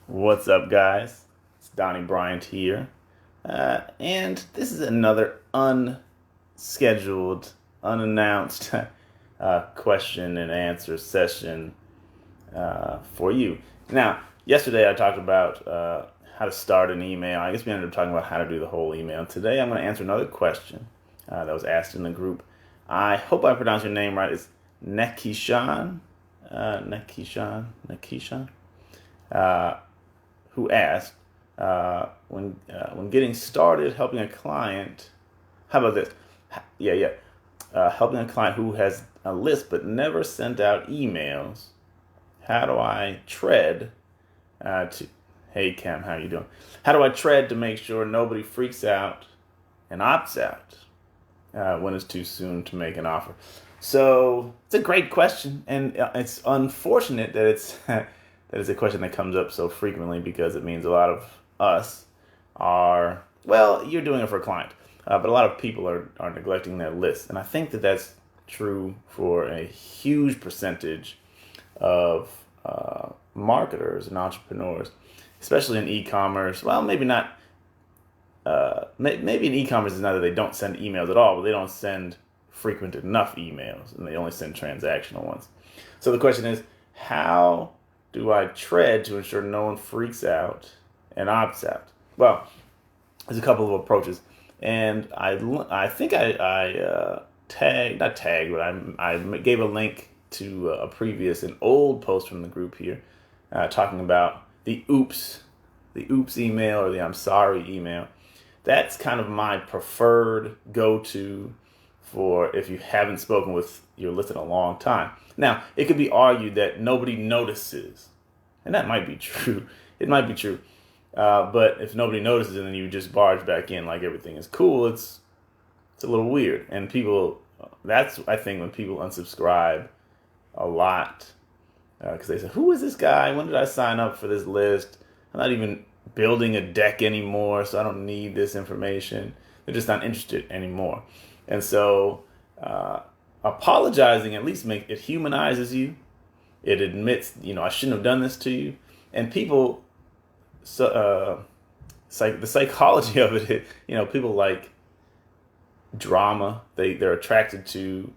What's up, guys? It's Donnie Bryant here. And this is another unscheduled, unannounced question and answer session for you. Now, yesterday I talked about how to start an email. I guess we ended up talking about how to do the whole email. Today I'm going to answer another question that was asked in the group. I hope I pronounced your name right. It's Nekishan. Nekishan. Who asked, when getting started helping a client, how about this? Helping a client who has a list but never sent out emails. How do I tread to? Hey Cam, how you doing? How do I tread to make sure nobody freaks out and opts out when it's too soon to make an offer? So it's a great question, and it's unfortunate that it's that is a question that comes up so frequently because it means a lot of us are, well, you're doing it for a client, but a lot of people are neglecting their list. And I think that that's true for a huge percentage of marketers and entrepreneurs, especially in e-commerce. Well, maybe not. Maybe in e-commerce is not that they don't send emails at all, but they don't send frequent enough emails, and they only send transactional ones. So the question is, how do I tread to ensure no one freaks out and opts out? Well, there's a couple of approaches, and I think I gave a link to an old post from the group here, talking about the oops email or the I'm sorry email. That's kind of my preferred go-to for if you haven't spoken with your list in a long time. Now, it could be argued that nobody notices, and that might be true. It might be true. But if nobody notices and then you just barge back in like everything is cool, it's a little weird. And that's, I think, when people unsubscribe a lot, because they say, who is this guy? When did I sign up for this list? I'm not even building a deck anymore, so I don't need this information. They're just not interested anymore. And so apologizing at least it humanizes you. It admits, I shouldn't have done this to you. And people, the psychology of it, people like drama. They're attracted to,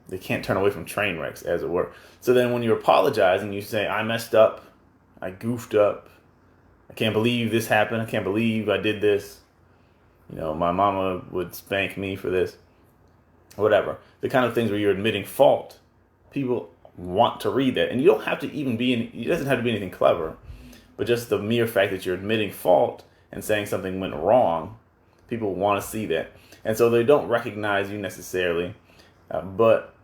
they can't turn away from train wrecks, as it were. So then when you're apologizing, you say, I messed up. I goofed up. I can't believe this happened. I can't believe I did this. My mama would spank me for this. Whatever. The kind of things where you're admitting fault. People want to read that. And you don't have to it doesn't have to be anything clever. But just the mere fact that you're admitting fault and saying something went wrong, people want to see that. And so they don't recognize you necessarily. But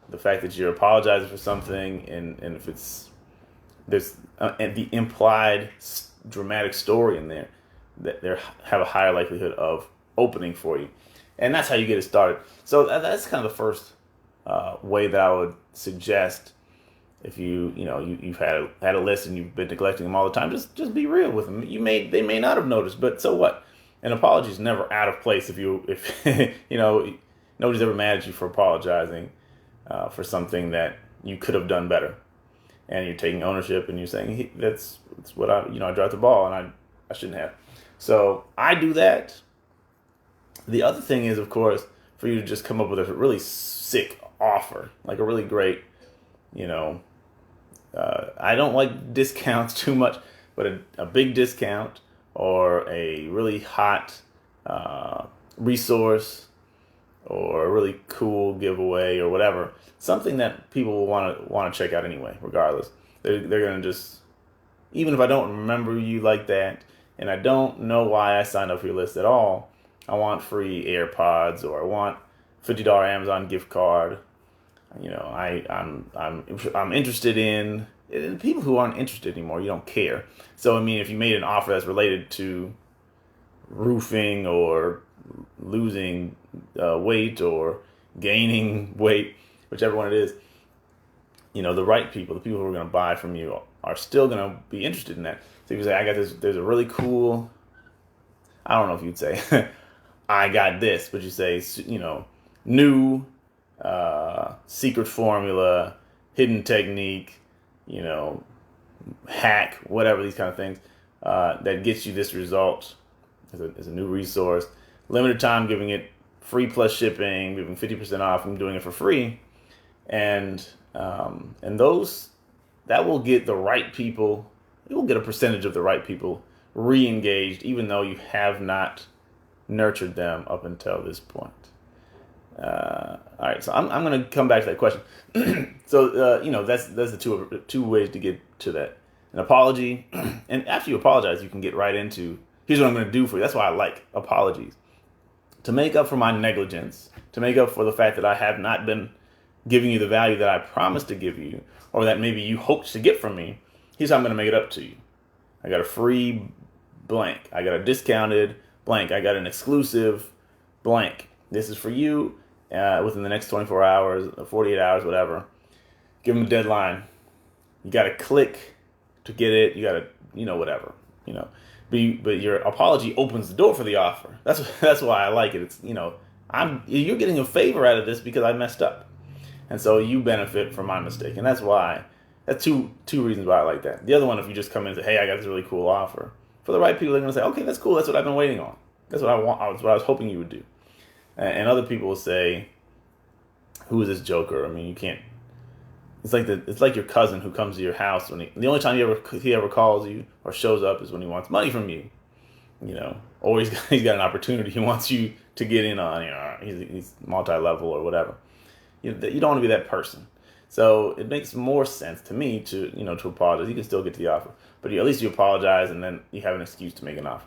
the fact that you're apologizing for something and if there's the implied dramatic story in there, that they have a higher likelihood of opening for you. And that's how you get it started. So that's kind of the first way that I would suggest. If you've had a list and you've been neglecting them all the time, just be real with them. They may not have noticed, but so what? An apology is never out of place if nobody's ever mad at you for apologizing for something that you could have done better. And you're taking ownership and you're saying, that's what I dropped the ball and I shouldn't have. So I do that. The other thing is, of course, for you to just come up with a really sick offer, like a really great, I don't like discounts too much, but a big discount or a really hot resource or a really cool giveaway or whatever, something that people will want to check out anyway, regardless. They're going to just, even if I don't remember you like that, and I don't know why I signed up for your list at all, I want free AirPods or I want $50 Amazon gift card. I'm interested in people who aren't interested anymore. You don't care. So if you made an offer that's related to roofing or losing weight or gaining weight, whichever one it is, the right people, the people who are going to buy from you are still going to be interested in that. So if you say, I got this, there's a really cool, I don't know if you'd say, I got this, but you say, new secret formula, hidden technique, hack, whatever, these kind of things, that gets you this result is a new resource. Limited time, giving it free plus shipping, giving 50% off, and doing it for free. And those, that will get the right people, it will get a percentage of the right people re-engaged, even though you have not nurtured them up until this point. All right, so I'm going to come back to that question. So that's the two ways to get to that. An apology, and after you apologize, you can get right into, here's what I'm going to do for you. That's why I like apologies. To make up for my negligence, to make up for the fact that I have not been giving you the value that I promised to give you, or that maybe you hoped to get from me, here's how I'm going to make it up to you. I got a free blank. I got a discounted blank. I got an exclusive blank. This is for you within the next 24 hours, 48 hours, whatever. Give them a deadline. You got to click to get it. You got to, whatever, But your apology opens the door for the offer. That's why I like it. It's, you're getting a favor out of this because I messed up. And so you benefit from my mistake. And that's two reasons why I like that. The other one, if you just come in and say, hey, I got this really cool offer. For the right people, they're going to say, okay, that's cool. That's what I've been waiting on. That's what I want. That's what I was hoping you would do. And other people will say, who is this joker? I mean, you can't. It's like your cousin who comes to your house the only time he ever calls you or shows up is when he wants money from you, or he's got an opportunity he wants you to get in on, he's multi-level or whatever. You don't want to be that person. So it makes more sense to me to apologize. You can still get to the offer, but at least you apologize and then you have an excuse to make an offer.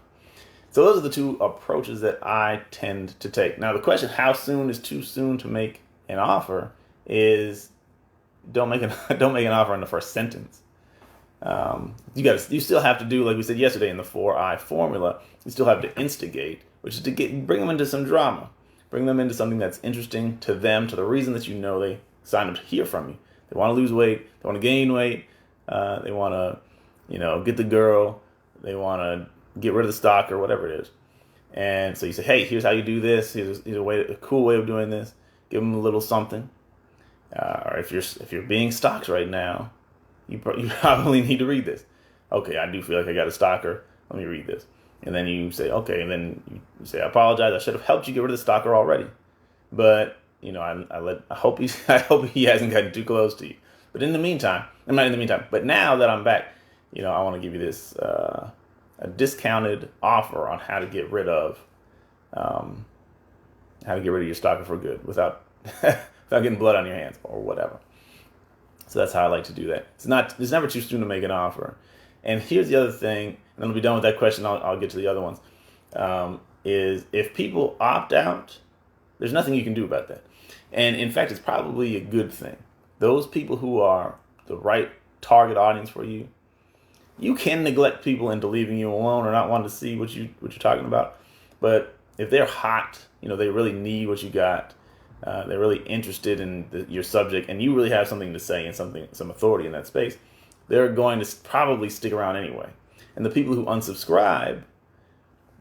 So those are the two approaches that I tend to take. Now the question, how soon is too soon to make an offer, is don't make an offer in the first sentence. You still have to do, like we said yesterday in the 4I formula, you still have to instigate, which is to bring them into some drama, bring them into something that's interesting to them, to the reason that they signed up to hear from you. They want to lose weight, they want to gain weight, they want to, get the girl, they want to get rid of the stock or whatever it is. And so you say, hey, here's how you do this. Here's a cool way of doing this. Give them a little something. Or if you're being stocked right now, you probably need to read this. Okay, I do feel like I got a stalker. Let me read this. And then you say, okay, and then you say, I apologize. I should have helped you get rid of the stalker already. But I hope he hasn't gotten too close to you. But in the meantime, but now that I'm back, I want to give you this a discounted offer on how to get rid of your stalker for good without getting blood on your hands or whatever. So that's how I like to do that. It's never too soon to make an offer. And here's the other thing, and then we'll be done with that question. I'll get to the other ones. Is if people opt out, there's nothing you can do about that. And in fact, it's probably a good thing. Those people who are the right target audience for you, you can neglect people into leaving you alone or not wanting to see what you're talking about. But if they're hot, they really need what you got. They're really interested in your subject, and you really have something to say and some authority in that space. They're going to probably stick around anyway. And the people who unsubscribe,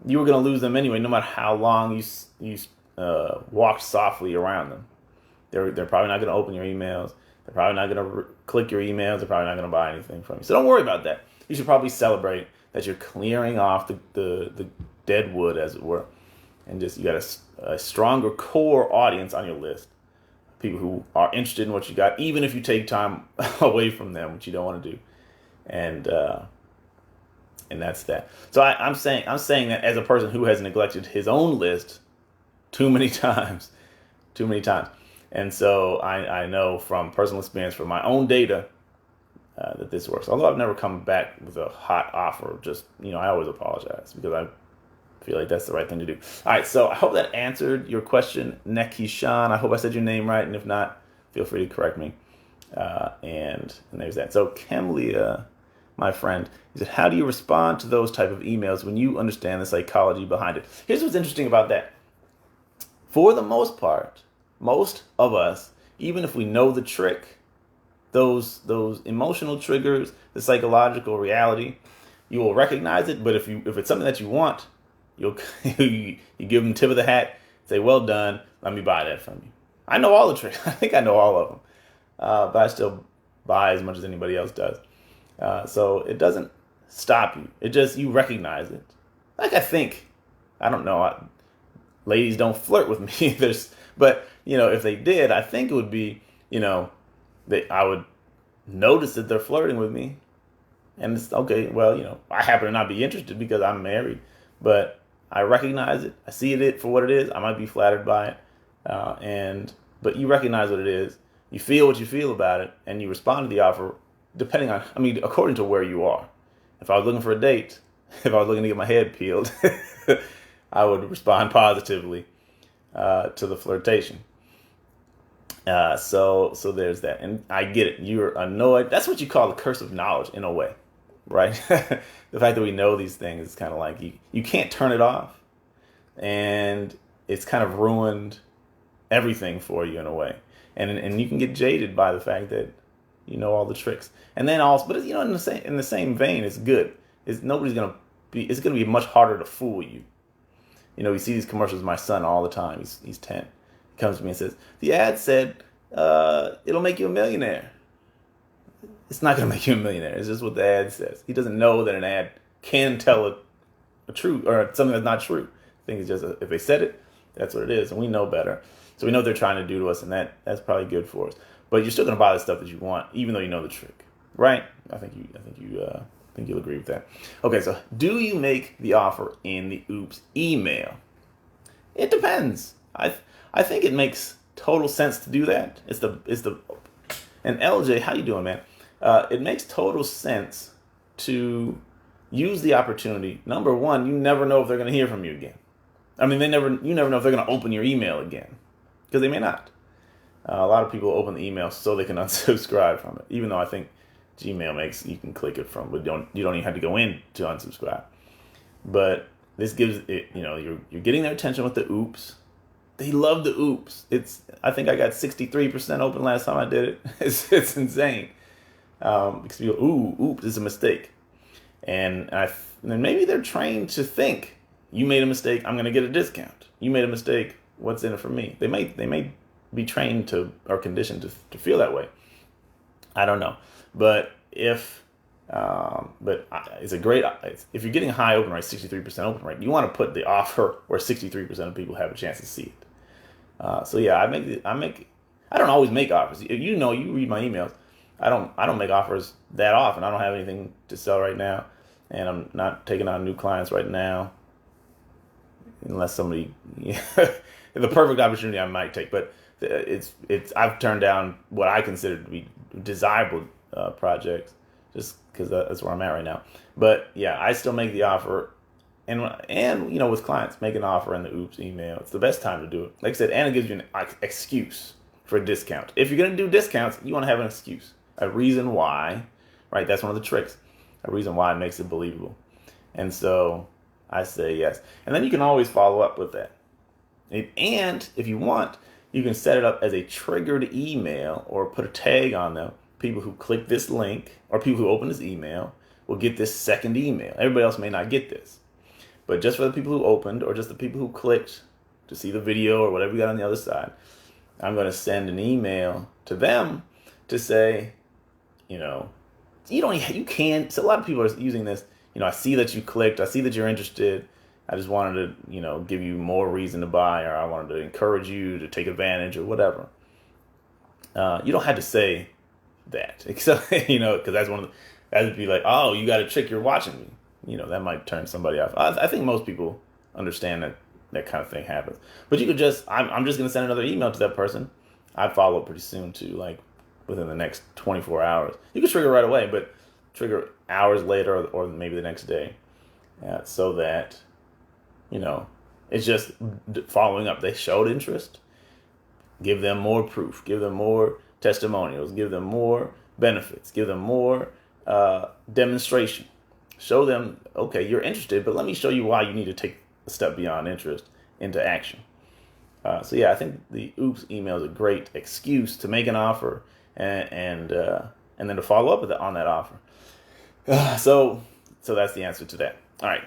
you were going to lose them anyway, no matter how long you walked softly around them. They're probably not going to open your emails. They're probably not going to click your emails. They're probably not going to buy anything from you. So don't worry about that. You should probably celebrate that you're clearing off the dead wood, as it were. And just, you got a stronger core audience on your list. People who are interested in what you got, even if you take time away from them, which you don't want to do. And that's that. So I'm saying that as a person who has neglected his own list too many times. And so I know from personal experience, from my own data, that this works. Although I've never come back with a hot offer, just, I always apologize because I feel like that's the right thing to do. All right, so I hope that answered your question, Nekishan. I hope I said your name right, and if not, feel free to correct me. And there's that. So Kemlia, my friend, he said, how do you respond to those type of emails when you understand the psychology behind it? Here's what's interesting about that. For the most part, most of us, even if we know the trick, those emotional triggers, the psychological reality, you will recognize it. But if it's something that you want, you give them tip of the hat, say, well done, let me buy that from you. I know all the tricks. I think I know all of them. But I still buy as much as anybody else does. So it doesn't stop you. It just, you recognize it. Like, I don't know, ladies don't flirt with me. But, if they did, I think it would be, I would notice that they're flirting with me. And it's okay, well, I happen to not be interested because I'm married, but I recognize it. I see it for what it is. I might be flattered by it. But you recognize what it is. You feel what you feel about it, and you respond to the offer according to where you are. If I was looking for a date, if I was looking to get my head peeled, I would respond positively to the flirtation. So there's that. And I get it. You're annoyed. That's what you call the curse of knowledge in a way, right? The fact that we know these things is kind of like you can't turn it off. And it's kind of ruined everything for you in a way. And you can get jaded by the fact that you know all the tricks. And then also, but in the same vein, it's good. It's going to be much harder to fool you. We see these commercials with my son all the time. He's 10. He comes to me and says, the ad said, it'll make you a millionaire. It's not going to make you a millionaire. It's just what the ad says. He doesn't know that an ad can tell a truth or something that's not true. I think it's just, if they said it, that's what it is. And we know better. So we know what they're trying to do to us, and that's probably good for us. But you're still going to buy the stuff that you want, even though you know the trick, right? I think you'll agree with that. Okay, so do you make the offer in the oops email? It depends. I think it makes total sense to do that. And LJ, how you doing, man? It makes total sense to use the opportunity. Number one, you never know if they're going to hear from you again. You never know if they're going to open your email again, because they may not. A lot of people open the email so they can unsubscribe from it, even though I think Gmail you can click it from, but you don't even have to go in to unsubscribe. But this gives it, you're getting their attention with the oops. They love the oops. I think I got 63% open last time I did it. It's insane. Because people, oops, it's a mistake. And then maybe they're trained to think, you made a mistake, I'm going to get a discount. You made a mistake, what's in it for me? They may be trained or conditioned to feel that way. I don't know. But it's a great, if you're getting a high open rate, 63% open rate, you want to put the offer where 63% of people have a chance to see it. So yeah, I don't always make offers. You read my emails. I don't make offers that often. I don't have anything to sell right now, and I'm not taking on new clients right now, unless somebody, the perfect opportunity I might take. But I've turned down what I consider to be desirable projects, just because that's where I'm at right now. But yeah, I still make the offer, and with clients, make an offer in the oops email. It's the best time to do it. Like I said, and it gives you an excuse for a discount. If you're gonna do discounts, you want to have an excuse, a reason why, right? That's one of the tricks. A reason why makes it believable. And so I say yes, and then you can always follow up with that. And if you want, you can set it up as a triggered email or put a tag on them. People who click this link or people who open this email will get this second email. Everybody else may not get this. But just for the people who opened or just the people who clicked to see the video or whatever you got on the other side, I'm going to send an email to them to say, you can. So a lot of people are using this. I see that you clicked. I see that you're interested. I just wanted to, give you more reason to buy, or I wanted to encourage you to take advantage or whatever. You don't have to say that, except, because that would be like, oh, you got a trick, you're watching me. That might turn somebody off. I think most people understand that kind of thing happens. But you could I'm just going to send another email to that person. I'd follow up pretty soon too, like within the next 24 hours. You could trigger right away, but trigger hours later or maybe the next day. So that, it's just following up. They showed interest. Give them more proof. Give them more testimonials. Give them more benefits. Give them more demonstration. Show them, okay, you're interested, but let me show you why you need to take a step beyond interest into action. So yeah, I think the oops email is a great excuse to make an offer and then to follow up on that offer. So that's the answer to that. All right.